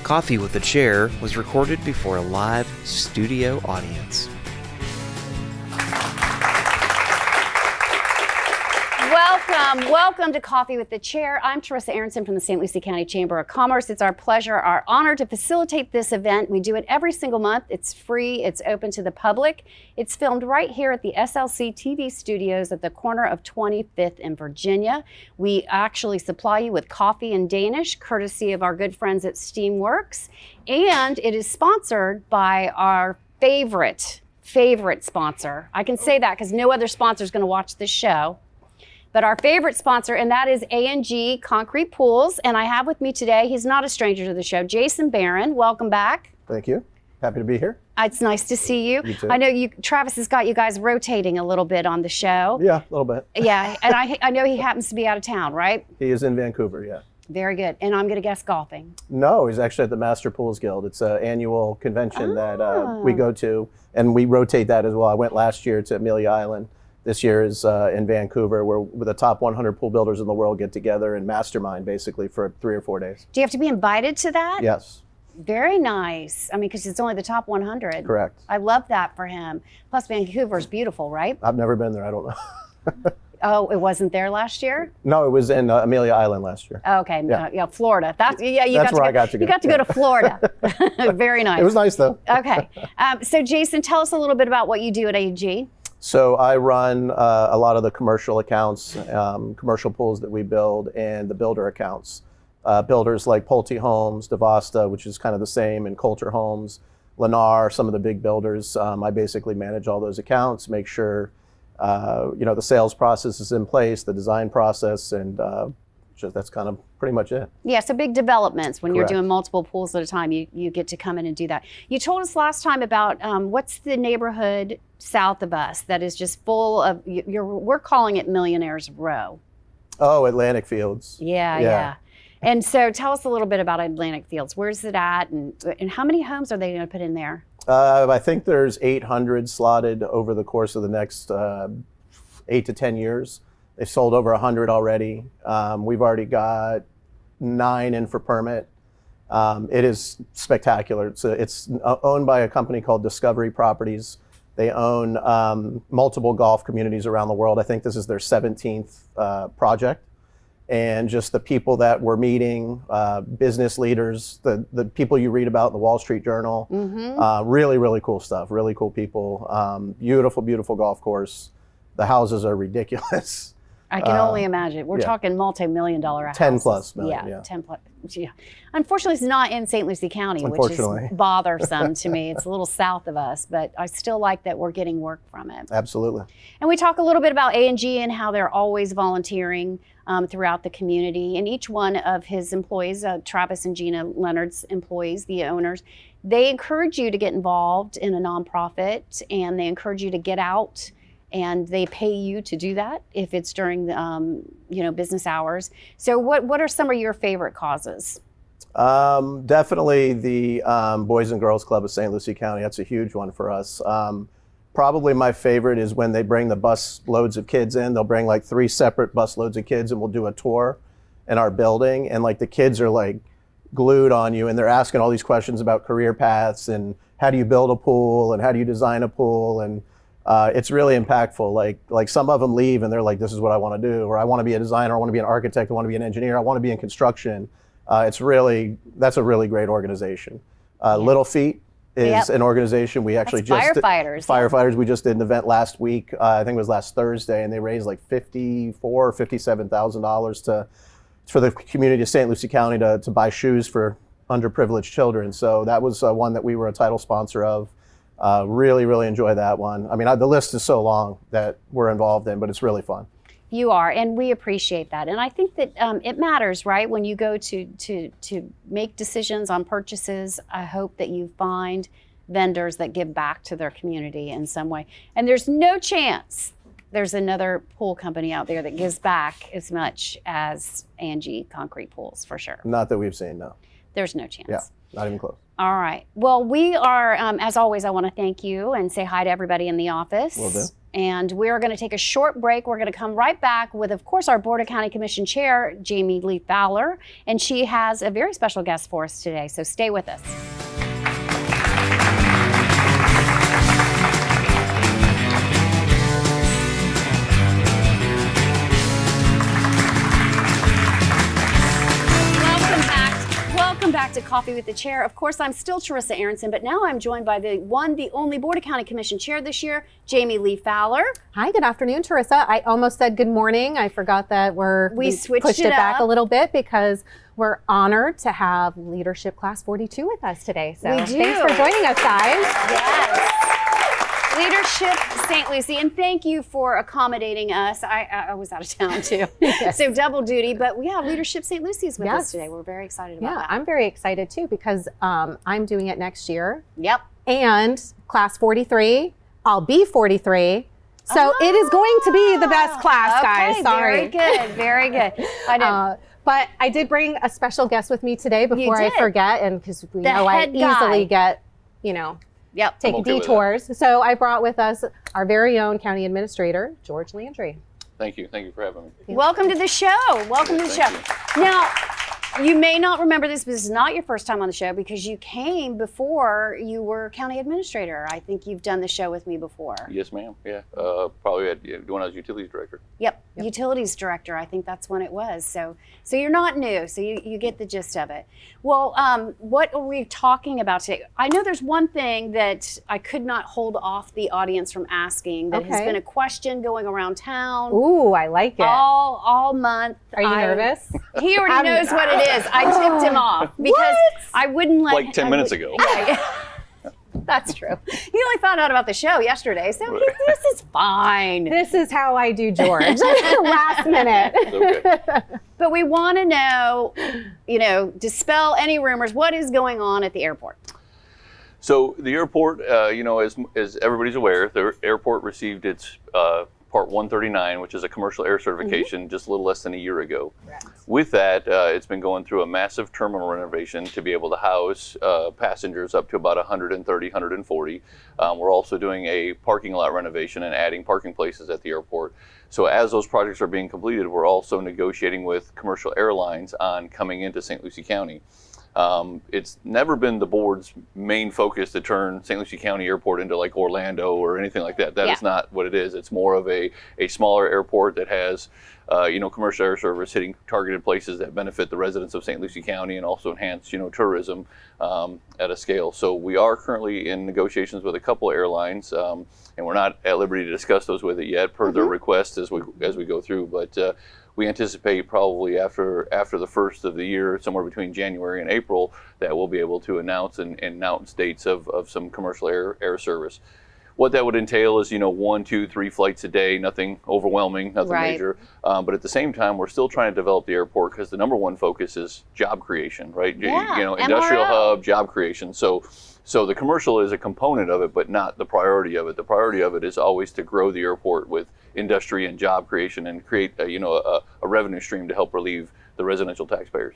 Coffee with a Chair was recorded before a live studio audience. Welcome to Coffee with the Chair. I'm Teresa Aronson from the St. Lucie County Chamber of Commerce. It's our pleasure, our honor to facilitate this event. We do it every single month. It's free. It's open to the public. It's filmed right here at the SLC TV studios at the corner of 25th and Virginia. We actually supply you with coffee in Danish, courtesy of our good friends at Steamworks. And it is sponsored by our favorite sponsor. I can say that because no other sponsor is going to watch this show. But our favorite sponsor, and that is A&G Concrete Pools. And I have with me today, he's not a stranger to the show, Jason Barron. Welcome back. Thank you. Happy to be here. It's nice to see you. You too. I know Travis has got you guys rotating a little bit on the show. Yeah, a little bit. Yeah, and I know he happens to be out of town, right? He is in Vancouver, yeah. Very good. And I'm going to guess golfing. No, he's actually at the Master Pools Guild. It's an annual convention that we go to, and we rotate that as well. I went last year to Amelia Island. This year is in Vancouver, where the top 100 pool builders in the world get together and mastermind basically for 3 or 4 days. Do you have to be invited to that? Yes. Very nice. I mean, because it's only the top 100. Correct. I love that for him. Plus, Vancouver's beautiful, right? I've never been there. I don't know. Oh, it wasn't there last year? No, it was in Amelia Island last year. Okay, Yeah. Florida. That's where I got to go. You got to go to Florida. Very nice. It was nice though. Okay. So Jason, tell us a little bit about what you do at A&G. So I run a lot of the commercial accounts, commercial pools that we build, and the builder accounts. Builders like Pulte Homes, DeVosta, which is kind of the same, and Coulter Homes, Lennar, some of the big builders. I basically manage all those accounts, make sure the sales process is in place, the design process, and that's kind of pretty much it. Yeah, so big developments when Correct. You're doing multiple pools at a time, you get to come in and do that. You told us last time about what's the neighborhood south of us that is just full of, we're calling it Millionaires Row. Oh, Atlantic Fields. Yeah. And so tell us a little bit about Atlantic Fields. Where's it at, and how many homes are they going to put in there? I think there's 800 slotted over the course of the next 8 to 10 years. They've sold over 100 already. We've already got 9 in for permit. It is spectacular. It's owned by a company called Discovery Properties. They own multiple golf communities around the world. I think this is their 17th project. And just the people that we're meeting, business leaders, the people you read about in the Wall Street Journal, really, really cool stuff, really cool people. Beautiful, beautiful golf course. The houses are ridiculous. I can only imagine. We're talking multi-million-dollar houses. 10 plus million, yeah. 10 plus. Yeah. Unfortunately, it's not in St. Lucie County, which is bothersome to me. It's a little south of us, but I still like that we're getting work from it. Absolutely. And we talk a little bit about A&G and how they're always volunteering throughout the community. And each one of his employees, Travis and Gina Leonard's employees, the owners, they encourage you to get involved in a nonprofit, and they encourage you to get out, and they pay you to do that if it's during the, business hours. So what are some of your favorite causes? Definitely the Boys and Girls Club of St. Lucie County. That's a huge one for us. Probably my favorite is when they bring the bus loads of kids in. They'll bring like 3 separate bus loads of kids, and we'll do a tour in our building. And like the kids are like glued on you, and they're asking all these questions about career paths and how do you build a pool and how do you design a pool. And it's really impactful. Like some of them leave and they're like, this is what I want to do, or I want to be a designer, I want to be an architect, I want to be an engineer, I want to be in construction. That's a really great organization. Little Feet is an organization we actually firefighters. We just did an event last week. I think it was last Thursday, and they raised like $54,000 or $57,000 for the community of St. Lucie County to buy shoes for underprivileged children. So that was one that we were a title sponsor of. Really, really enjoy that one. I mean, the list is so long that we're involved in, but it's really fun. You are, and we appreciate that. And I think that it matters, right? When you go to make decisions on purchases, I hope that you find vendors that give back to their community in some way. And there's no chance there's another pool company out there that gives back as much as A&G Concrete Pools, for sure. Not that we've seen, no. There's no chance. Yeah, not even close. All right. Well, we are, as always, I want to thank you and say hi to everybody in the office. Will do. And we're going to take a short break. We're going to come right back with, of course, our Board of County Commission Chair, Jamie Lee Fowler. And she has a very special guest for us today. So stay with us. Welcome back to Coffee with the Chair. Of course, I'm still Teresa Aronson, but now I'm joined by the only Board of County Commission Chair this year, Jamie Lee Fowler. Hi, good afternoon, Teresa. I almost said good morning. I forgot that we switched pushed it back up a little bit because we're honored to have Leadership Class 42 with us today. So we do. Thanks for joining us, guys. Yes. Leadership St. Lucie, and thank you for accommodating us. I was out of town too, so double duty, but we have Leadership St. Lucie is with us today. We're very excited about that. I'm very excited too because I'm doing it next year. Yep. And Class 43, I'll be 43. So it is going to be the best class, guys. Sorry. Very good, very good. I know. But I did bring a special guest with me today before I forget, and because we know I easily get, take detours. So I brought with us our very own County Administrator, George Landry. Thank you. Thank you for having me. Welcome to the show. Welcome to the show. Now, you may not remember this, but this is not your first time on the show because you came before you were County Administrator. I think you've done the show with me before. Yes, ma'am. Yeah. Probably when I was Utilities Director. Yep. Utilities Director. I think that's when it was. So you're not new. So you get the gist of it. Well, what are we talking about today? I know there's one thing that I could not hold off the audience from asking that has been a question going around town. Ooh, I like it. All month. Are you nervous? He already knows what it is. I tipped him off because I wouldn't let like 10 minutes ago. That's true. He only found out about the show yesterday, so this is fine. This is how I do George. Last minute. Okay. But we want to know, dispel any rumors. What is going on at the airport? So the airport, as everybody's aware, the airport received its Part 139, which is a commercial air certification, just a little less than a year ago. Correct. With that, it's been going through a massive terminal renovation to be able to house passengers up to about 130, 140. We're also doing a parking lot renovation and adding parking places at the airport. So as those projects are being completed, we're also negotiating with commercial airlines on coming into St. Lucie County. It's never been the board's main focus to turn St. Lucie County Airport into like Orlando or anything like that. That is not what it is. It's more of a smaller airport that has, commercial air service hitting targeted places that benefit the residents of St. Lucie County and also enhance, tourism at a scale. So we are currently in negotiations with a couple of airlines, and we're not at liberty to discuss those with it yet per their request as we go through. But we anticipate probably after the first of the year, somewhere between January and April, that we'll be able to announce and announce dates of some commercial air service. What that would entail is, 1, 2, 3 flights a day, nothing overwhelming, nothing major. But at the same time, we're still trying to develop the airport because the number one focus is job creation, right? Yeah, industrial MRO. hub, job creation. So the commercial is a component of it, but not the priority of it. The priority of it is always to grow the airport with industry and job creation and create a revenue stream to help relieve the residential taxpayers.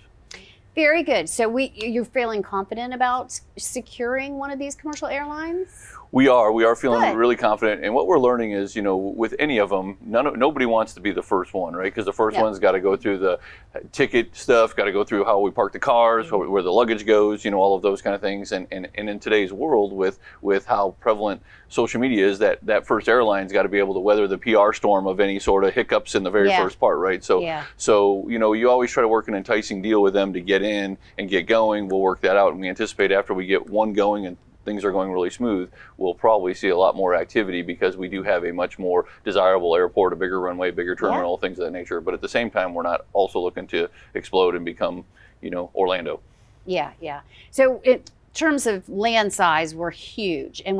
Very good. So you're feeling confident about securing one of these commercial airlines? We are feeling Good. really confident. And what we're learning is, with any of them, nobody wants to be the first one, right? Because the first one's got to go through the ticket stuff, got to go through how we park the cars, where the luggage goes, all of those kind of things. And in today's world, with how prevalent social media is, that first airline's got to be able to weather the PR storm of any sort of hiccups in the very first part, right? So you always try to work an enticing deal with them to get in and get going. We'll work that out, and we anticipate after we get one going and things are going really smooth, we'll probably see a lot more activity because we do have a much more desirable airport, a bigger runway, bigger terminal, things of that nature. But at the same time, we're not also looking to explode and become, Orlando. Yeah. So in terms of land size, we're huge. And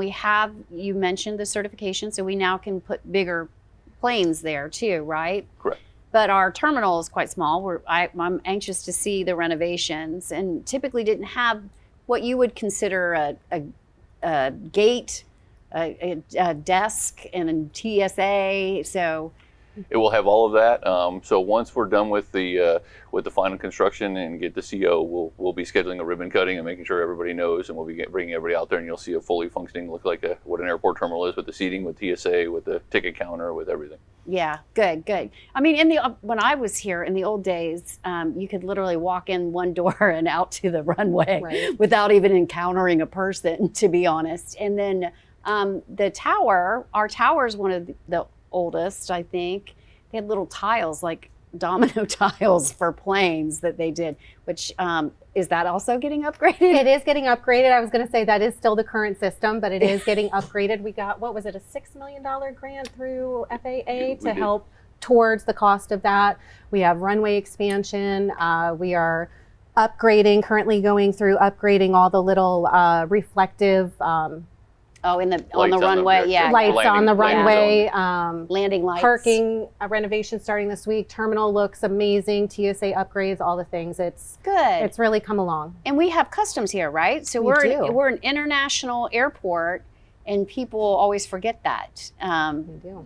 you mentioned the certification, so we now can put bigger planes there too, right? Correct. But our terminal is quite small. I'm anxious to see the renovations, and typically didn't have what you would consider a gate, a desk, and a TSA. So it will have all of that. So once we're done with the final construction and get the CO, we'll be scheduling a ribbon cutting and making sure everybody knows, and we'll be bringing everybody out there, and you'll see a fully functioning, look like what an airport terminal is, with the seating, with TSA, with the ticket counter, with everything. Yeah, good. I mean, when I was here in the old days, you could literally walk in one door and out to the runway without even encountering a person, to be honest. And then our tower is one of the oldest, I think. They had little tiles, like domino tiles for planes that they did, which is that also getting upgraded? It is getting upgraded. I was going to say that is still the current system, but it is getting upgraded. We got, what was it, a $6 million grant through FAA to help towards the cost of that. We have runway expansion. We are currently going through upgrading all the little reflective on the runway, lights on the runway, landing lights, parking renovation starting this week. Terminal looks amazing. TSA upgrades, all the things. It's good. It's really come along. And we have customs here, right? So we're an international airport, and people always forget that.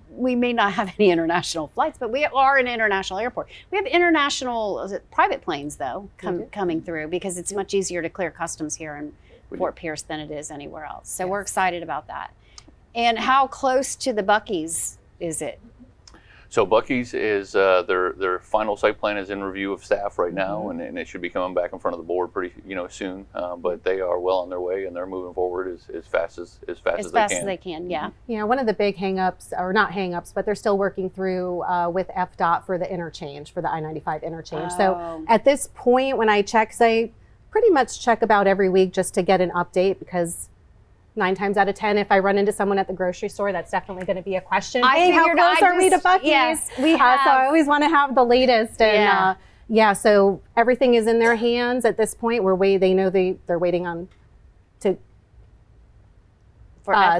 We may not have any international flights, but we are an international airport. We have international private planes though coming through, because it's much easier to clear customs here in Fort Pierce than it is anywhere else. So we're excited about that. And how close to the Buc-ee's is it? So Buc-ee's is their final site plan is in review of staff right now, and it should be coming back in front of the board pretty soon. But they are well on their way, and they're moving forward as fast as they can. Yeah. Yeah, one of the big hangups, or not hangups, but they're still working through with FDOT for the interchange, for the I-95 interchange. So at this point, when I check, I pretty much check about every week just to get an update, because 9 times out of 10, if I run into someone at the grocery store, that's definitely going to be a question. Hey, how close are we to Buc-ee's? Yes, we have. So I always want to have the latest. And so everything is in their hands at this point. They know they're waiting on to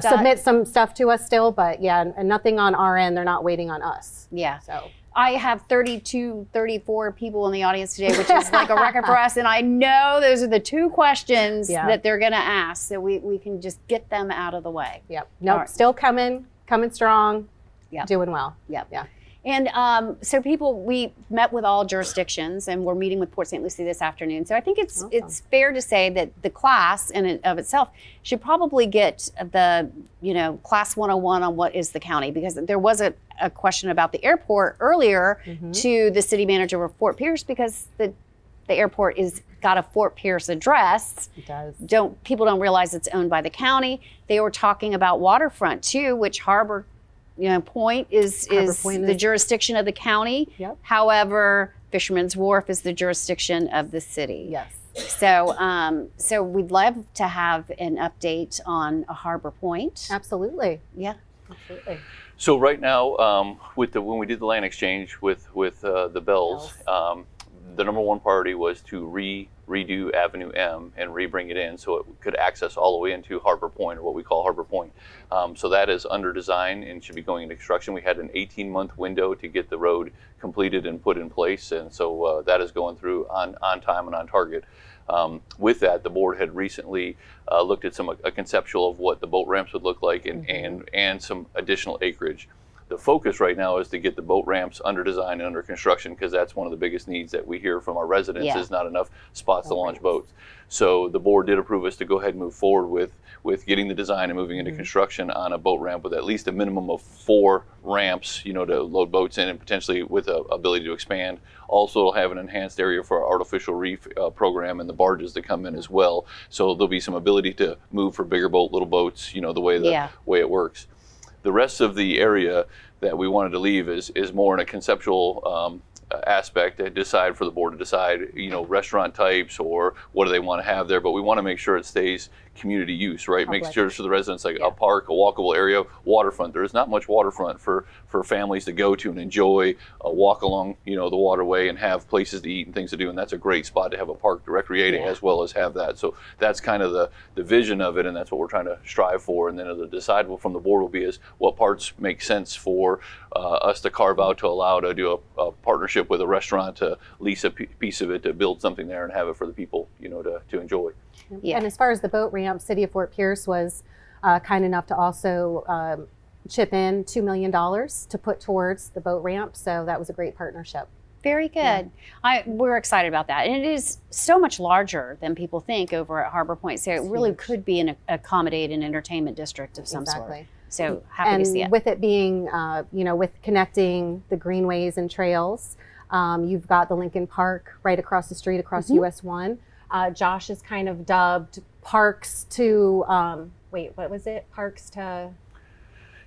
submit some stuff to us still, but and nothing on our end. They're not waiting on us. Yeah. So I have 34 people in the audience today, which is like a record for us. And I know those are the 2 questions that they're going to ask. So we can just get them out of the way. Yep. Nope. Still coming strong. Doing well. Yep. Yeah. And so we met with all jurisdictions, and we're meeting with Port St. Lucie this afternoon. So I think it's fair to say that the class in and of itself should probably get the class 101 on what is the county, because there was a question about the airport earlier to the city manager of Fort Pierce, because the airport is got a Fort Pierce address. It does. People don't realize it's owned by the county. They were talking about waterfront too, which Harbor Point is the jurisdiction of the county. Yep. However, Fisherman's Wharf is the jurisdiction of the city. Yes. So we'd love to have an update on a Harbor Point. Absolutely. Yeah. Absolutely. So right now, when we did the land exchange with the Bells, the number one priority was to redo Avenue M and bring it in so it could access all the way into Harbor Point, or what we call Harbor Point. So that is under design and should be going into construction. We had an 18-month window to get the road completed and put in place, and so that is going through on time and on target. With that, the board had recently looked at a conceptual of what the boat ramps would look like, and some additional acreage. The focus right now is to get the boat ramps under design and under construction, because that's one of the biggest needs that we hear from our residents is not enough spots to launch boats. So the board did approve us to go ahead and move forward with getting the design and moving into construction on a boat ramp with at least a minimum of 4 ramps, to load boats in, and potentially with a ability to expand. Also, it'll have an enhanced area for our artificial reef program and the barges that come in as well. So there'll be some ability to move for bigger boat, little boats, the way it works. The rest of the area that we wanted to leave is more in a conceptual aspect to decide for the board to decide, restaurant types or what do they want to have there. But we want to make sure it stays community use, right? Make sure for the residents like a park, a walkable area, waterfront. There is not much waterfront for families to go to and enjoy a walk along, the waterway and have places to eat and things to do. And that's a great spot to have a park to recreate as well as have that. So that's kind of the vision of it, and that's what we're trying to strive for. And then the decide from the board will be is what parts make sense for us to carve out to allow to do a partnership with a restaurant to lease a piece of it to build something there and have it for the people, to enjoy. Yeah. And as far as the boat ramp, City of Fort Pierce was kind enough to also chip in $2 million to put towards the boat ramp. So that was a great partnership. Very good. Yeah. We're excited about that. And it is so much larger than people think over at Harbor Point. So it really could be an accommodated entertainment district of some sort. So happy to see it. And with it being, with connecting the greenways and trails, you've got the Lincoln Park right across the street, across US 1. Josh is kind of dubbed Parks to, Parks to...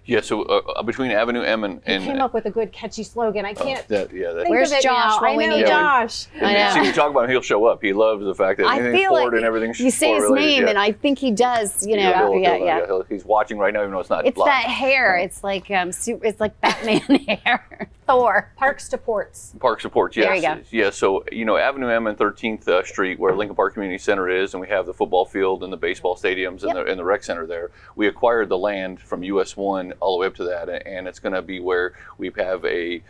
Yeah, so between Avenue M and he came up with a good catchy slogan. I can't think Where's of it Josh? now. I know Josh. As soon as you talk about him, he'll show up. He loves the fact that anything Ford and everything. You say his name, and I think he does. He's watching right now, even though it's not. It's live. That hair. It's like it's like Batman hair. Thor. Parks to Ports. Parks to Ports. Yes. There you go. Yeah. So Avenue M and 13th Street, where Lincoln Park Community Center is, and we have the football field and the baseball stadiums and the rec center there. We acquired the land from US 1 all the way up to that, and it's going to be where we have a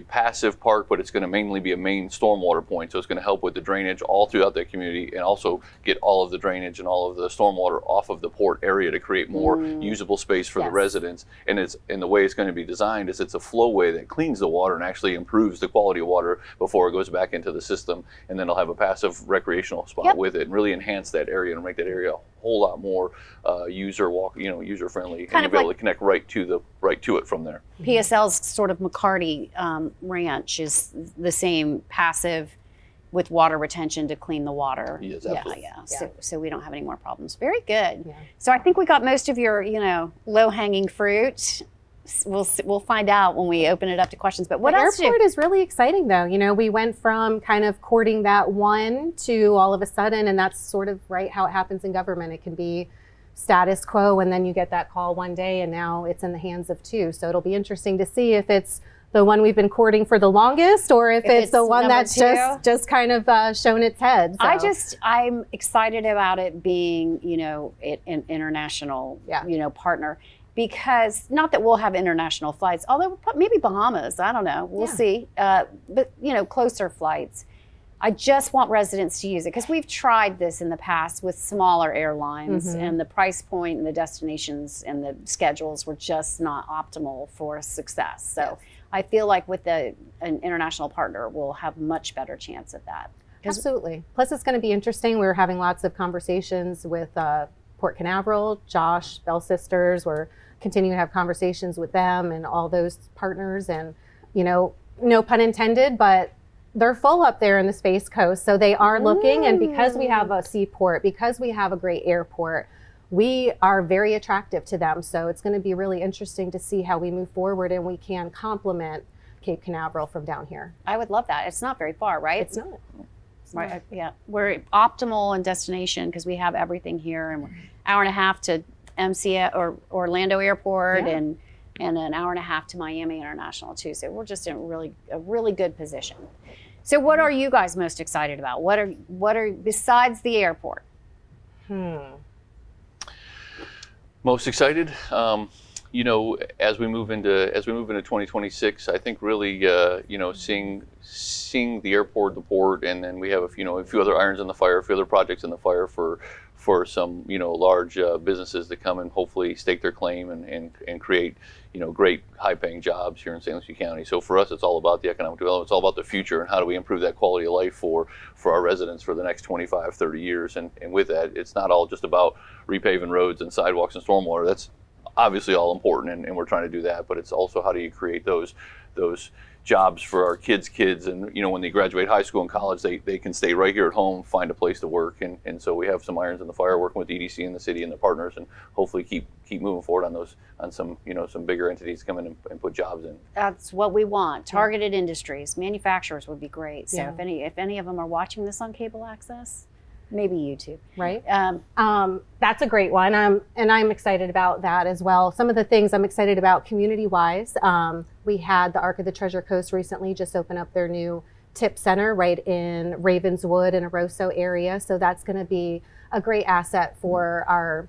passive park, but it's going to mainly be a main stormwater point. So it's going to help with the drainage all throughout that community, and also get all of the drainage and all of the stormwater off of the port area to create more usable space for the residents. And the way it's going to be designed is it's a flowway that cleans the water and actually improves the quality of water before it goes back into the system. And then it'll have a passive recreational spot with it, and really enhance that area and make that area a whole lot more user friendly, and you'll be able to connect right to it from there. PSL's sort of McCarty ranch is the same, passive with water retention to clean the water. Yes, absolutely. Yeah. So we don't have any more problems. Very good. Yeah. So I think we got most of your, low-hanging fruit. We'll find out when we open it up to questions. But what else? The airport is really exciting, though. We went from kind of courting that one to all of a sudden, and that's sort of how it happens in government. It can be status quo, and then you get that call one day, and now it's in the hands of two. So it'll be interesting to see if it's the one we've been courting for the longest, or if it's the one that's just kind of shown its head. So. I'm excited about it being, an international, partner. Because not that we'll have international flights, although maybe Bahamas, I don't know, we'll see. But closer flights. I just want residents to use it, because we've tried this in the past with smaller airlines, and the price point and the destinations and the schedules were just not optimal for success. So I feel like with an international partner, we'll have much better chance at that. Absolutely. Plus, it's going to be interesting. We're having lots of conversations with Port Canaveral, Josh, Bell Sisters. We're continuing to have conversations with them and all those partners, and no pun intended, but they're full up there in the Space Coast, so they are looking. And because we have a seaport, because we have a great airport, we are very attractive to them. So it's going to be really interesting to see how we move forward and we can complement Cape Canaveral from down here. I would love that. It's not very far, right? It's not. Right. Yeah, we're optimal in destination because we have everything here, and we're an hour and a half to MCA or Orlando Airport, and an hour and a half to Miami International too. So we're just in a really good position. So what are you guys most excited about? What are besides the airport? Most excited? As we move into 2026, I think really, seeing the airport, the port, and then we have a few other irons in the fire, a few other projects in the fire for some large businesses to come and hopefully stake their claim and create great high-paying jobs here in St. Lucie County. So for us, it's all about the economic development. It's all about the future and how do we improve that quality of life for our residents for the next 25, 30 years. And with that, it's not all just about repaving roads and sidewalks and stormwater. That's obviously all important, and we're trying to do that, but it's also how do you create those jobs for our kids, and when they graduate high school and college, they can stay right here at home, find a place to work, and so we have some irons in the fire working with EDC and the city and the partners, and hopefully keep moving forward on some bigger entities come in and put jobs in. That's what we want. Targeted industries, manufacturers would be great. So if any of them are watching this on cable access, maybe YouTube. Right. That's a great one. And I'm excited about that as well. Some of the things I'm excited about community-wise, we had the Ark of the Treasure Coast recently just open up their new tip center right in Ravenswood and Aroso area. So that's going to be a great asset for our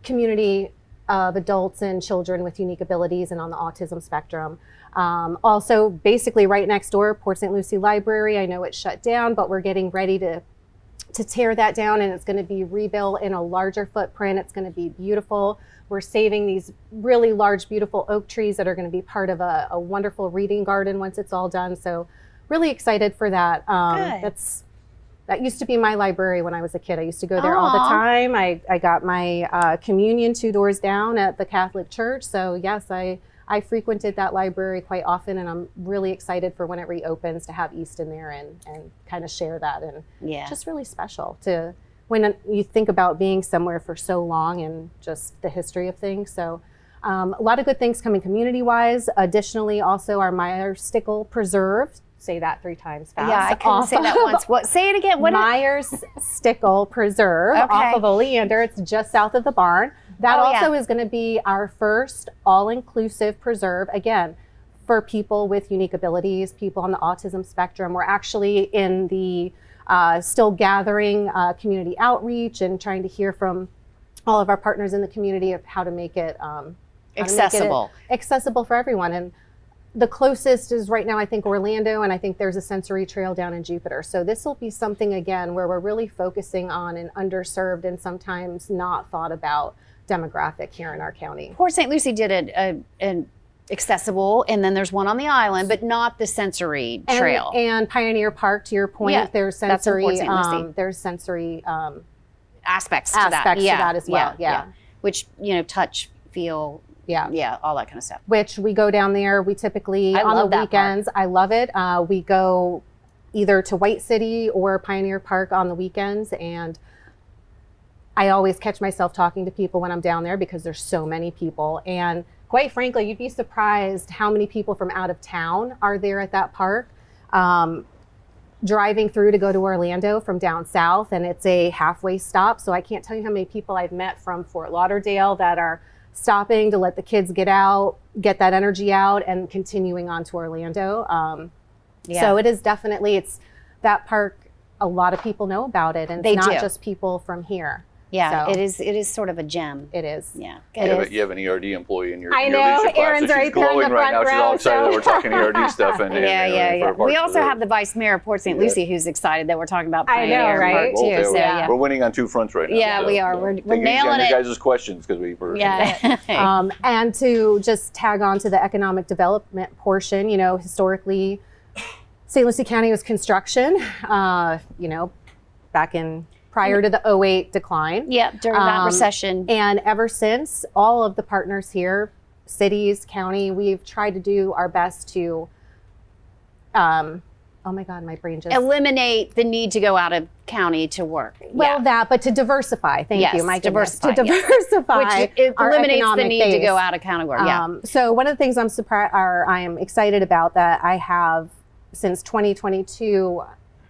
community of adults and children with unique abilities and on the autism spectrum. Also, basically right next door, Port St. Lucie Library. I know it's shut down, but we're getting ready to to tear that down, and it's going to be rebuilt in a larger footprint. It's going to be beautiful. We're saving these really large, beautiful oak trees that are going to be part of a wonderful reading garden once it's all done. So really excited for that. That used to be my library when I was a kid. I used to go there all the time. I got my communion 2 doors down at the Catholic Church. So yes, I frequented that library quite often, and I'm really excited for when it reopens to have East in there and kind of share that. And just really special to when you think about being somewhere for so long and just the history of things. So a lot of good things coming community-wise. Additionally, also our Myers-Stickle Preserve. Say that 3 times fast. Yeah, I couldn't say that once. What? Say it again. What? Myers-Stickle Preserve off of Oleander. It's just south of the barn. That also is going to be our first all-inclusive preserve, again, for people with unique abilities, people on the autism spectrum. We're actually in the still gathering community outreach and trying to hear from all of our partners in the community of how to make it accessible. Accessible for everyone. And the closest is right now, I think, Orlando, and I think there's a sensory trail down in Jupiter. So this will be something, again, where we're really focusing on an underserved and sometimes not thought about demographic here in our county. Port St. Lucie did an accessible, and then there's one on the island, but not the sensory trail. And Pioneer Park, to your point, there's sensory aspects to that as well. Yeah. Which, touch, feel, all that kind of stuff. Which we go down there. We typically on the weekends. I love it. We go either to White City or Pioneer Park on the weekends, and I always catch myself talking to people when I'm down there because there's so many people. And quite frankly, you'd be surprised how many people from out of town are there at that park. Driving through to go to Orlando from down south, and it's a halfway stop. So I can't tell you how many people I've met from Fort Lauderdale that are stopping to let the kids get out, get that energy out, and continuing on to Orlando. So it is definitely, it's that park, a lot of people know about it, and it's not just people from here. Yeah, so it is sort of a gem. It is. Yeah. You have an ERD employee in your I know, leadership Erin's class. So right she's there in glowing the right front now. She's all excited that we're talking ERD stuff. And We also have the Vice Mayor of Port St. Lucie who's excited that we're talking about Pioneer right? Park too. So, we're winning on 2 fronts right now. Yeah, we are. We're nailing it. You guys' questions because we were. Yeah. And to just tag on to the economic development portion, historically, St. Lucie County was construction, back in prior to the 2008 decline. Yeah, during that recession. And ever since, all of the partners here, cities, county, we've tried to do our best to, oh my God, my brain just... eliminate the need to go out of county to work. Well, but to diversify. Thank you, my goodness. To diversify. Which it eliminates the need to go out of county work. So one of the things I am excited about that I have since 2022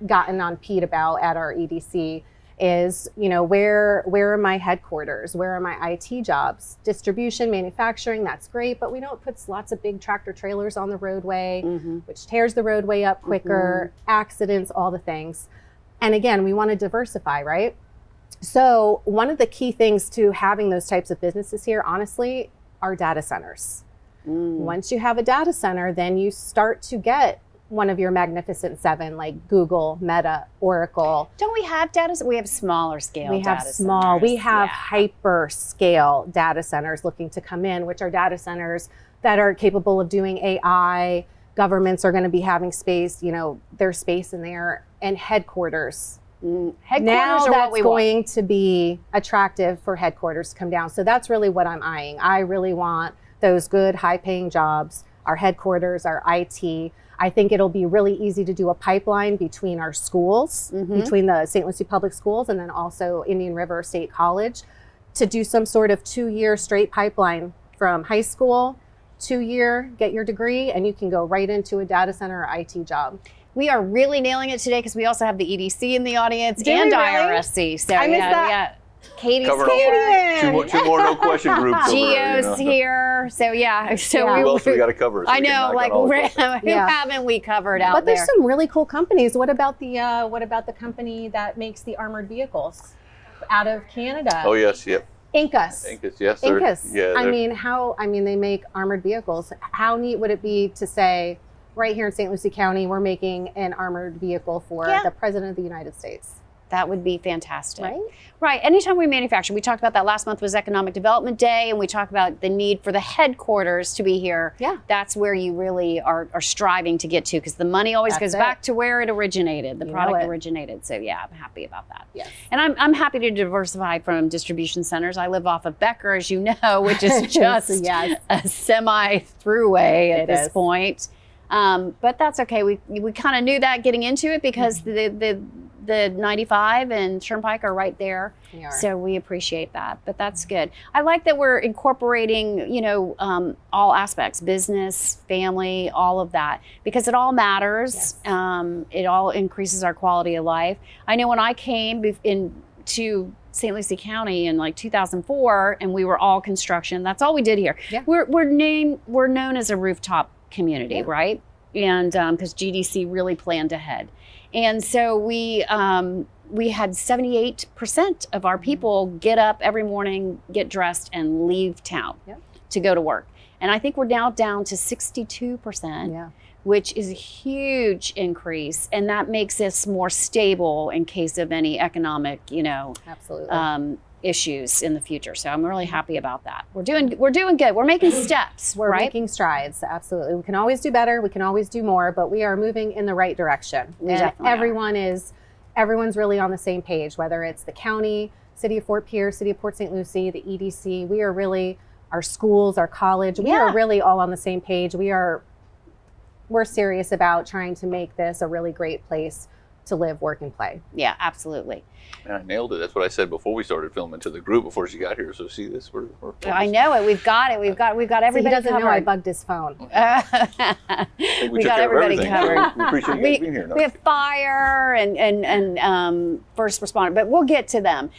gotten on Pete about at our EDC is, where are my headquarters? Where are my IT jobs? Distribution, manufacturing, that's great, but we know it puts lots of big tractor trailers on the roadway, which tears the roadway up quicker, accidents, all the things. And again, we want to diversify, right? So one of the key things to having those types of businesses here, honestly, are data centers. Once you have a data center, then you start to get one of your magnificent 7, like Google, Meta, Oracle. Don't we have data? We have smaller scale We have data small. centers. We have hyper scale data centers looking to come in, which are data centers that are capable of doing AI. Governments are going to be having space, their space in there, and headquarters. Headquarters now are that's what we going want. to be attractive for headquarters to come down. So that's really what I'm eyeing. I really want those good, high-paying jobs, our headquarters, our IT. I think it'll be really easy to do a pipeline between our schools, between the St. Lucie Public Schools and then also Indian River State College, to do some sort of 2-year straight pipeline from high school, 2-year, get your degree, and you can go right into a data center or IT job. We are really nailing it today because we also have the EDC in the audience Do and we really? IRSC. So I missed that. Katie's here. Two more no question groups. Geo's here. So who else we got to cover? So I know, who haven't we covered out there? But there's some really cool companies. What about the company that makes the armored vehicles out of Canada? Oh yes, yep. Incus. Yes. Incus. Yeah. They make armored vehicles. How neat would it be to say, right here in St. Lucie County, we're making an armored vehicle for the President of the United States? That would be fantastic. Right? Right. Anytime we manufacture, we talked about that last month was Economic Development Day, and we talked about the need for the headquarters to be here. Yeah. That's where you really are striving to get to, because the money always goes back to where it originated, the product originated. So yeah, I'm happy about that. Yes. And I'm happy to diversify from distribution centers. I live off of Becker, as you know, which is just a semi-throughway at this point. But that's okay. We kind of knew that getting into it, because the 95 and Turnpike are right there. So we appreciate that, but that's good. I like that we're incorporating, all aspects, business, family, all of that, because it all matters. Yes. It all increases our quality of life. I know when I came to St. Lucie County in like 2004, and we were all construction. That's all we did here. Yeah. We're known as a rooftop community, right? And because GDC really planned ahead. And so we had 78% of our people get up every morning, get dressed, and leave town to go to work. And I think we're now down to 62%, which is a huge increase. And that makes us more stable in case of any economic, issues in the future. So I'm really happy about that. We're doing good. We're making steps. We're making strides. Absolutely. We can always do better. We can always do more, but we are moving in the right direction. And everyone's really on the same page, whether it's the county, City of Fort Pierce, City of Port St. Lucie, the EDC. We are really, our schools, our college, we are really all on the same page. We're serious about trying to make this a really great place to live, work, and play. Yeah, absolutely. And I nailed it. That's what I said before we started filming to the group before she got here. So see this? We're I know it. We've got it. We've got everybody. He doesn't covered. know I bugged his phone. We got everybody covered. We appreciate you guys being here. We have fire and first responder, but we'll get to them.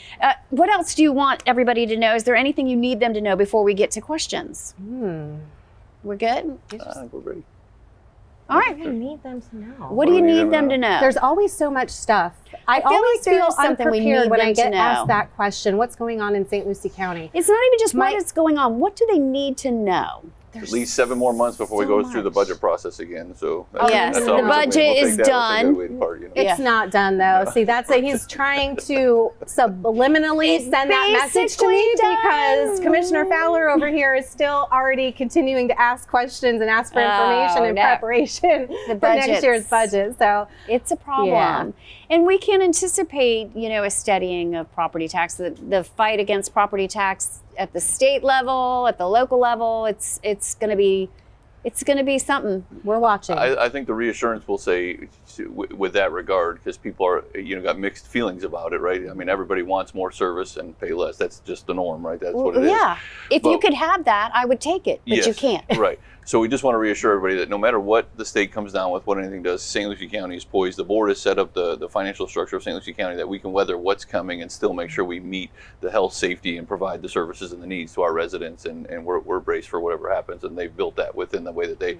What else do you want everybody to know? Is there anything you need them to know before we get to questions? We're good? I think we're ready. All right. What do you need them to know? What do you need them to know? There's always so much stuff. I always feel unprepared when I get asked that question. What's going on in St. Lucie County? It's not even just what is going on. What do they need to know? At least 7 more months before we go through the budget process again. So yes, the budget is done. It's not done though. See, he's trying to subliminally send that message to me because Commissioner Fowler over here is still already continuing to ask questions and ask for information in preparation for next year's budget. So it's a problem. And we can anticipate, a steadying of property tax. The fight against property tax at the state level, at the local level, it's going to be something. We're watching. I think the reassurance will say with that regard, because people are got mixed feelings about it, right? I mean, everybody wants more service and pay less. That's just the norm, right? That's what it is. Yeah. If you could have that, I would take it, but you can't. Right. So we just want to reassure everybody that no matter what the state comes down with, what anything does, St. Lucie County is poised. The board has set up the financial structure of St. Lucie County that we can weather what's coming and still make sure we meet the health, safety, and provide the services and the needs to our residents. And we're braced for whatever happens. And they've built that within the way that they,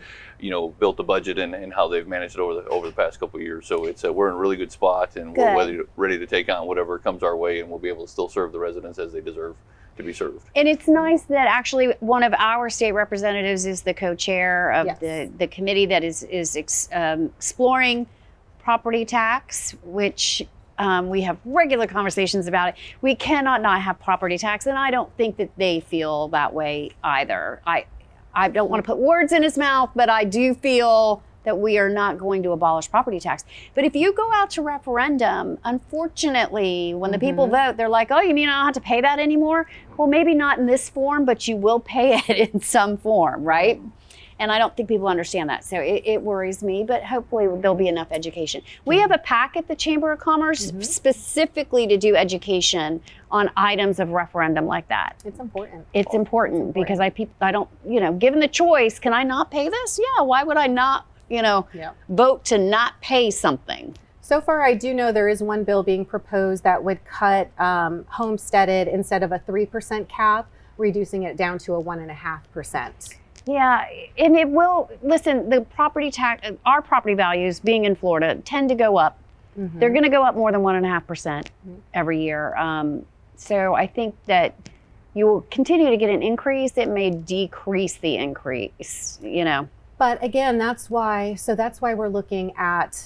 built the budget and how they've managed it over the past couple of years. So we're in a really good spot, and we're ready to take on whatever comes our way, and we'll be able to still serve the residents as they deserve to be served. And it's nice that actually one of our state representatives is the co-chair of the committee that is exploring property tax, which we have regular conversations about it. We cannot not have property tax, and I don't think that they feel that way either. I don't want to put words in his mouth, but I do feel that we are not going to abolish property tax. But if you go out to referendum, unfortunately, when the people vote, they're like, oh, you mean I don't have to pay that anymore? Well, maybe not in this form, but you will pay it in some form, right? And I don't think people understand that. So it worries me, but hopefully there'll be enough education. We have a pack at the Chamber of Commerce specifically to do education on items of referendum like that. It's important. It's important because I don't, given the choice, can I not pay this? Yeah, why would I not, vote to not pay something? So far, I do know there is one bill being proposed that would cut homesteaded instead of a 3% cap, reducing it down to a 1.5%. Yeah, and it will, listen, the property tax, our property values being in Florida tend to go up. They're going to go up more than 1.5% every year. So I think that you will continue to get an increase. It may decrease the increase, But again, that's why we're looking at,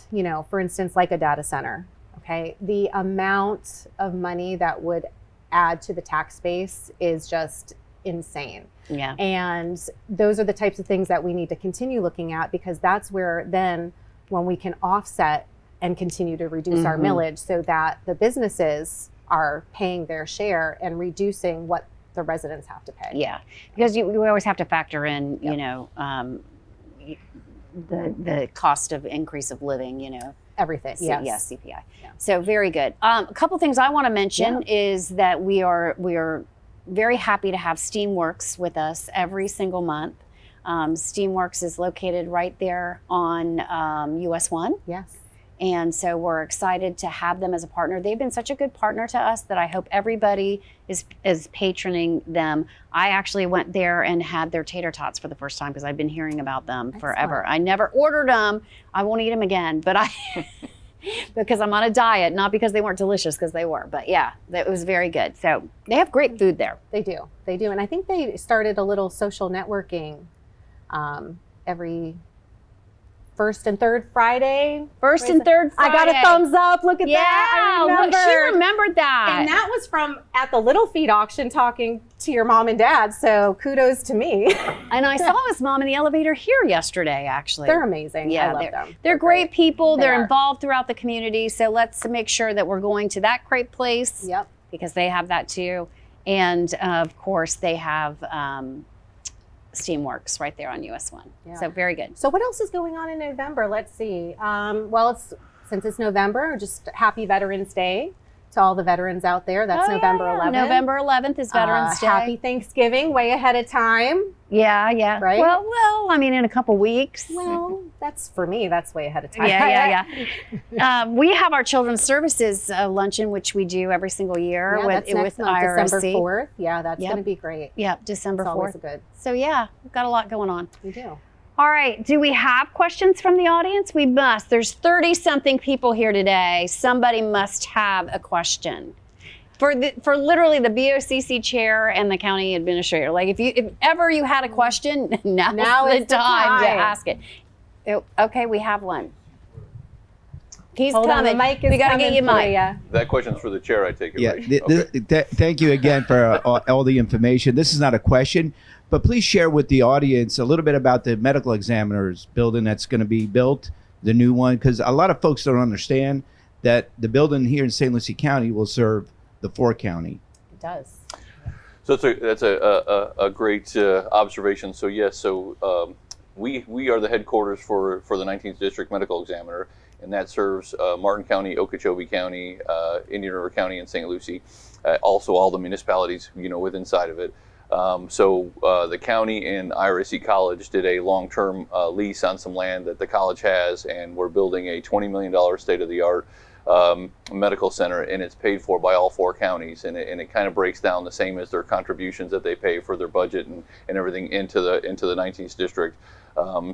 for instance, like a data center. Okay, the amount of money that would add to the tax base is just insane. Yeah. And those are the types of things that we need to continue looking at, because that's where then when we can offset and continue to reduce our millage so that the businesses are paying their share and reducing what the residents have to pay. Yeah, because we always have to factor in, you know, the cost of increase of living, you know. Everything, yes. Yes, CPI. Yeah. So very good. A couple things I want to mention is that we are very happy to have Steamworks with us every single month. Steamworks is located right there on US 1. Yes. And so we're excited to have them as a partner. They've been such a good partner to us that I hope everybody is patroning them. I actually went there and had their tater tots for the first time because I've been hearing about them forever. I never ordered them. I won't eat them again, but because I'm on a diet, not because they weren't delicious, because they were. But yeah, it was very good. So they have great food there. They do. They do. And I think they started a little social networking every first and third Friday. First and third Friday. I got a thumbs up. Look at that. I remember. Look, she remembered that. And that was from at the Little Feed auction talking to your mom and dad. So kudos to me. And I saw his mom in the elevator here yesterday, actually. They're amazing. Yeah, I love them. They're great people. They're involved throughout the community. So let's make sure that we're going to that crepe place. Yep. Because they have that too. And of course, they have Steamworks right there on US 1. Yeah. So very good. So what else is going on in November? Let's see. Well, since it's November, just happy Veterans Day to all the veterans out there. That's November 11th. November 11th is Veterans Day. Happy Thanksgiving, way ahead of time. Yeah. Right? Well, I mean, in a couple weeks. Well, that's for me, that's way ahead of time. Yeah. We have our Children's Services luncheon, which we do every single year with IRC. December 4th. Yeah, that's going to be great. Yeah, December 4th. Always good. So yeah, we've got a lot going on. We do. All right, do we have questions from the audience? We must. There's 30-something people here today. Somebody must have a question. For literally the BOCC chair and the county administrator. Like if ever you had a question, now is the time to ask it. Okay, we have one. He's coming. The mic is we got to get you mic. That question's for the chair, I take it, yeah, right? Thank you again for all the information. This is not a question, but please share with the audience a little bit about the medical examiner's building that's going to be built, the new one, because a lot of folks don't understand that the building here in St. Lucie County will serve the 4 county. It does. So that's a great observation. So yes, we are the headquarters for the 19th District Medical Examiner, and that serves Martin County, Okeechobee County, Indian River County, and St. Lucie. Also all the municipalities, with inside of it. So the county and IRSC College did a long-term lease on some land that the college has, and we're building a $20 million state-of-the-art medical center, and it's paid for by all 4 counties, and it kind of breaks down the same as their contributions that they pay for their budget and everything into the 19th district.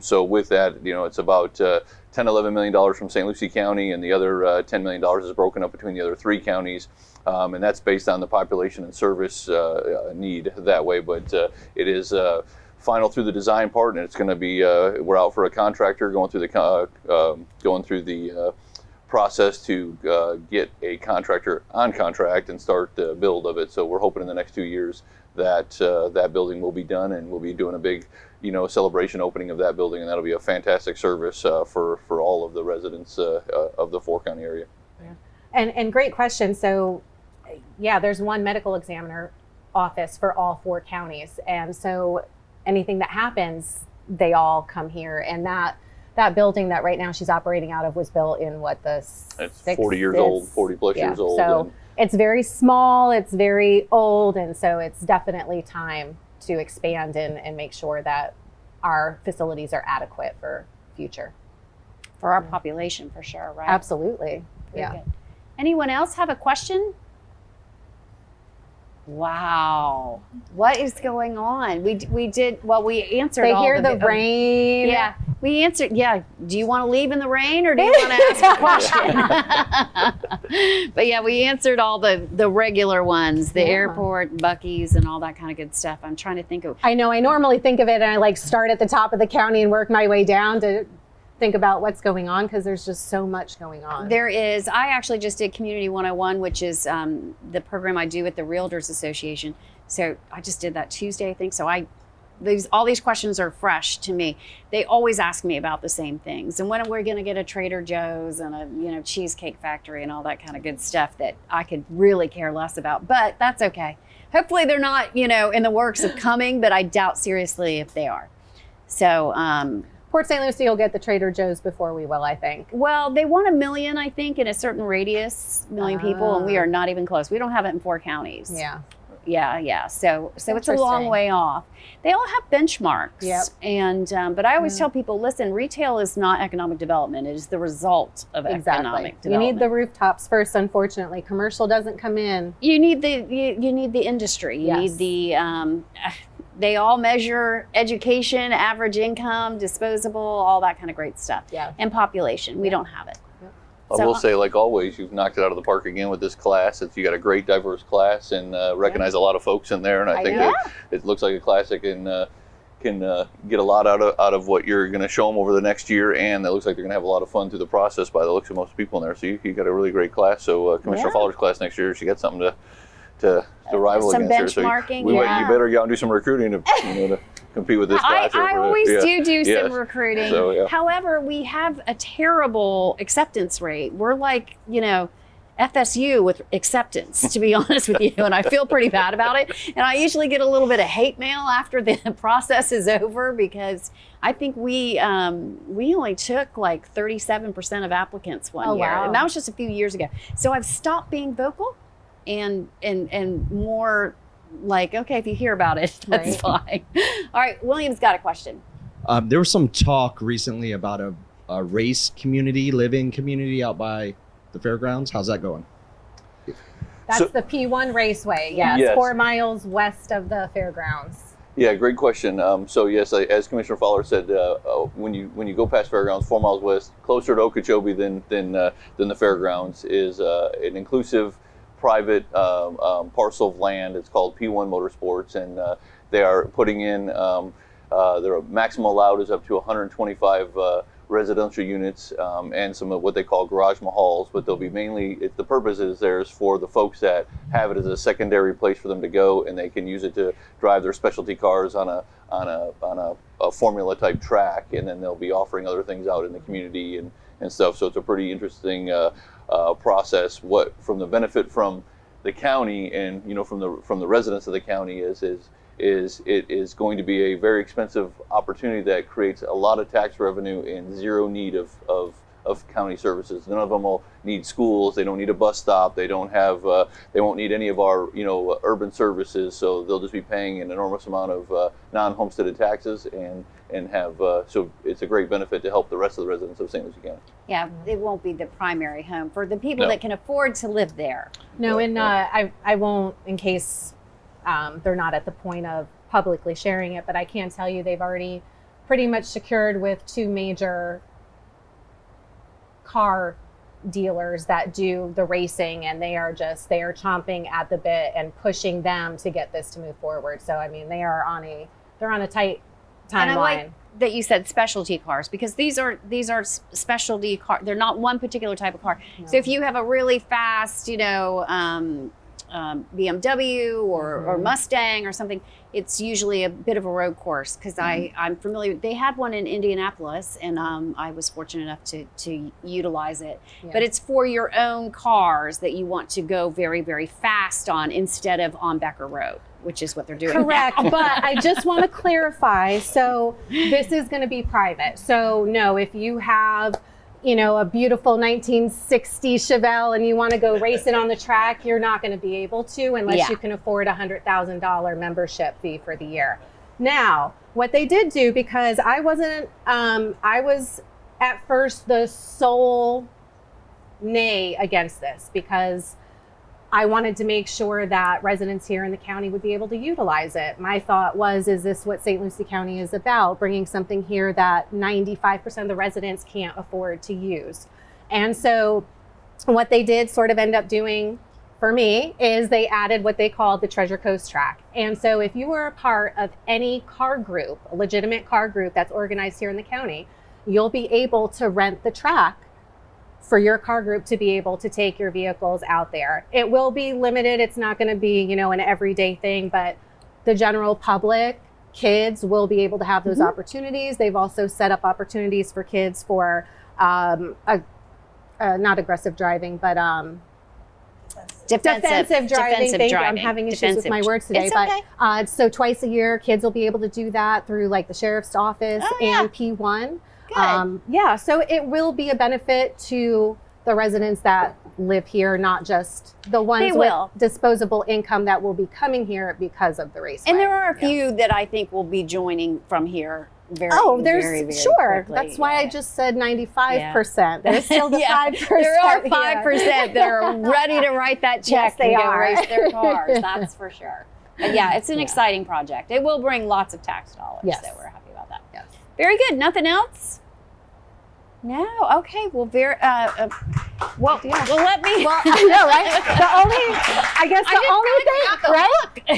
So with that, it's about $10-11 million from St. Lucie County, and the other $10 million is broken up between the other 3 counties, and that's based on the population and service need that way. But it is final through the design part, and it's going to be we're out for a contractor going through the process to get a contractor on contract and start the build of it. So we're hoping in the next 2 years that that building will be done, and we'll be doing a big celebration opening of that building, and that'll be a fantastic service for all of the residents of the 4 county area. Yeah. And great question. So yeah, there's one medical examiner office for all 4 counties, and so anything that happens, they all come here. And that building that right now she's operating out of was built in it's 40 years old, 40 plus years old. So it's very small, it's very old, and so it's definitely time to expand and make sure that our facilities are adequate for future. For our population, for sure, right? Absolutely. Very good. Anyone else have a question? Wow, what is going on? We answered. They hear the rain. Yeah, we answered. Yeah, do you want to leave in the rain, or do you want to ask a question? But yeah, we answered all the regular ones, the airport, Buc-ee's, and all that kind of good stuff. I'm trying to think of. I know. I normally think of it, and I start at the top of the county and work my way down to think about what's going on because there's just so much going on. There is. I actually just did Community 101, which is the program I do with the Realtors Association. So I just did that Tuesday, I think. So all these questions are fresh to me. They always ask me about the same things. And when are we going to get a Trader Joe's and a Cheesecake Factory and all that kind of good stuff that I could really care less about. But that's okay. Hopefully they're not, in the works of coming, but I doubt seriously if they are. So Port St. Lucie will get the Trader Joe's before we will, I think. Well, they want 1 million, I think, in a certain radius, million people, and we are not even close. We don't have it in 4 counties. Yeah. Yeah. So it's a long way off. They all have benchmarks. Yep. And but I always tell people, listen, retail is not economic development. It is the result of economic development. You need the rooftops first, unfortunately. Commercial doesn't come in. You need you need the industry. You need the they all measure education, average income, disposable, all that kind of great stuff. Yeah. And population. We don't have it. I will say, like always, you've knocked it out of the park again with this class. You got a great, diverse class, and recognize a lot of folks in there. And I think it looks like a class that can get a lot out of what you're going to show them over the next year, and it looks like they're going to have a lot of fun through the process by the looks of most people in there. So you got a really great class. So Commissioner Fowler's class next year, she got something to rival some against her. benchmarking. So you better get out and do some recruiting to compete with this class. I always do some recruiting. So, However, we have a terrible acceptance rate. We're like, FSU with acceptance, to be honest with you, and I feel pretty bad about it. And I usually get a little bit of hate mail after the process is over because I think we only took like 37% of applicants one year, and that was just a few years ago. So I've stopped being vocal and more like, okay, if you hear about it, that's fine. All right, William's got a question. There was some talk recently about a race community, living community out by the fairgrounds. How's that going? That's the P1 Raceway. Yes, 4 miles west of the fairgrounds. Yeah, great question. So yes, as Commissioner Fowler said, when you go past fairgrounds, 4 miles west, closer to Okeechobee than the fairgrounds, is an inclusive private parcel of land. It's called P1 Motorsports, and they are putting in their maximum allowed is up to 125 residential units and some of what they call garage mahals, but they'll be mainly, the purpose is there's for the folks that have it as a secondary place for them to go, and they can use it to drive their specialty cars on a formula type track, and then they'll be offering other things out in the community and stuff. So it's a pretty interesting process. What from the benefit from the county and from the residents of the county is it is going to be a very expensive opportunity that creates a lot of tax revenue and zero need of county services. None of them will need schools. They don't need a bus stop. They don't have. They won't need any of our urban services. So they'll just be paying an enormous amount of non-homesteaded taxes and have. So it's a great benefit to help the rest of the residents of St. Lucie County. Yeah, it won't be the primary home for the people that can afford to live there. No, and I won't, in case they're not at the point of publicly sharing it, but I can tell you they've already pretty much secured with 2 major car dealers that do the racing, and they are chomping at the bit and pushing them to get this to move forward. So I mean, they're on a tight timeline. And I like that you said specialty cars, because these are specialty cars. They're not one particular type of car. No. So if you have a really fast, BMW or Mustang or something, it's usually a bit of a road course, because I'm familiar. They had one in Indianapolis, and I was fortunate enough to utilize it. Yeah. But it's for your own cars that you want to go very, very fast on, instead of on Becker Road, which is what they're doing. Correct. Now. But I just want to clarify. So this is going to be private. So no, if you have a beautiful 1960 Chevelle and you want to go race it on the track, you're not going to be able to unless you can afford a $100,000 membership fee for the year. Now, what they did do, because I was at first the sole nay against this, because I wanted to make sure that residents here in the county would be able to utilize it. My thought was, is this what St. Lucie County is about? Bringing something here that 95% of the residents can't afford to use. And so what they did sort of end up doing for me is they added what they called the Treasure Coast track. And so if you were a part of any car group, a legitimate car group that's organized here in the county, you'll be able to rent the track for your car group to be able to take your vehicles out there. It will be limited. It's not going to be, you know, an everyday thing, but the general public, kids will be able to have those opportunities. They've also set up opportunities for kids for not aggressive driving, but defensive driving. Thank you. I'm having issues with my words today. It's okay. But so twice a year, kids will be able to do that through like the sheriff's office and P1. Good. Yeah, so it will be a benefit to the residents that live here, not just the ones with disposable income that will be coming here because of the raceway. And there are a few that I think will be joining from here very, very sure. quickly. That's why I just said 95%. There's still the 5%. There are 5% that are ready to write that check they and go are. race their cars. That's for sure. But yeah, it's an exciting project. It will bring lots of tax dollars. Yes. So we're happy about that. Yes. Very good. Nothing else? No. Okay. Well, let me. Well, I know, right?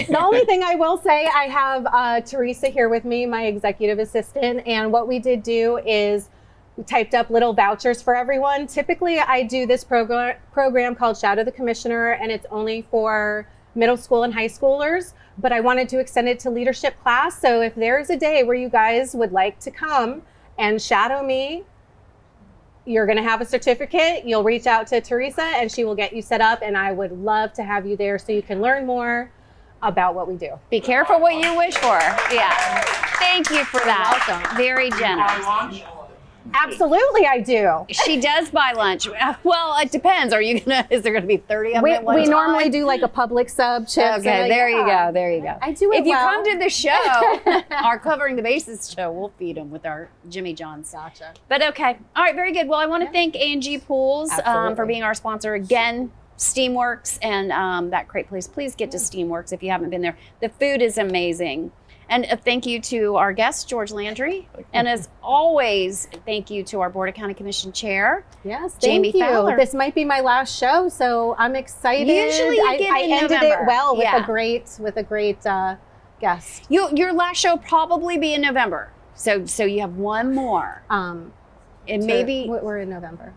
The only thing I will say, I have Teresa here with me, my executive assistant, and what we did do is we typed up little vouchers for everyone. Typically, I do this program called Shadow the Commissioner, and it's only for middle school and high schoolers, but I wanted to extend it to leadership class. So if there's a day where you guys would like to come and shadow me, you're going to have a certificate. You'll reach out to Teresa and she will get you set up. And I would love to have you there so you can learn more about what we do. Be careful what you wish for. Yeah. Thank you for that. You're welcome. Very generous. Absolutely, I do. She does buy lunch. Well, it depends. Is there gonna be 30 of them at one time? We normally do like a public sub chips. Okay, there you go. There you go. I do it If you well. come to the show, our Covering the Bases show, we'll feed them with our Jimmy John's. Gotcha. But okay. All right, very good. Well, I want to thank A&G Pools for being our sponsor again. Steamworks and that great place. Please get to Steamworks if you haven't been there. The food is amazing. And a thank you to our guest, George Landry. And as always, thank you to our Board of County Commission Chair, Yes, Jamie thank you. Fowler. This might be my last show, so I'm excited. Usually you get I in ended November. it well with Yeah. a great guest. Your last show probably be in November. So you have one more. And maybe we're in November.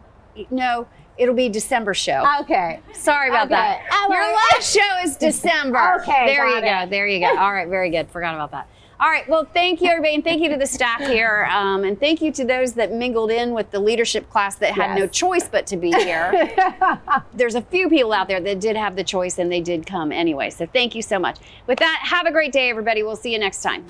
no, it'll be December show. Okay. Sorry about Okay. that. All Your right. last show is December. Okay, There you got go. There you go. All right, very good. Forgot about that. All right, well, thank you, everybody, and thank you to the staff here, and thank you to those that mingled in with the leadership class that had no choice but to be here. There's a few people out there that did have the choice, and they did come anyway, so thank you so much. With that, have a great day, everybody. We'll see you next time.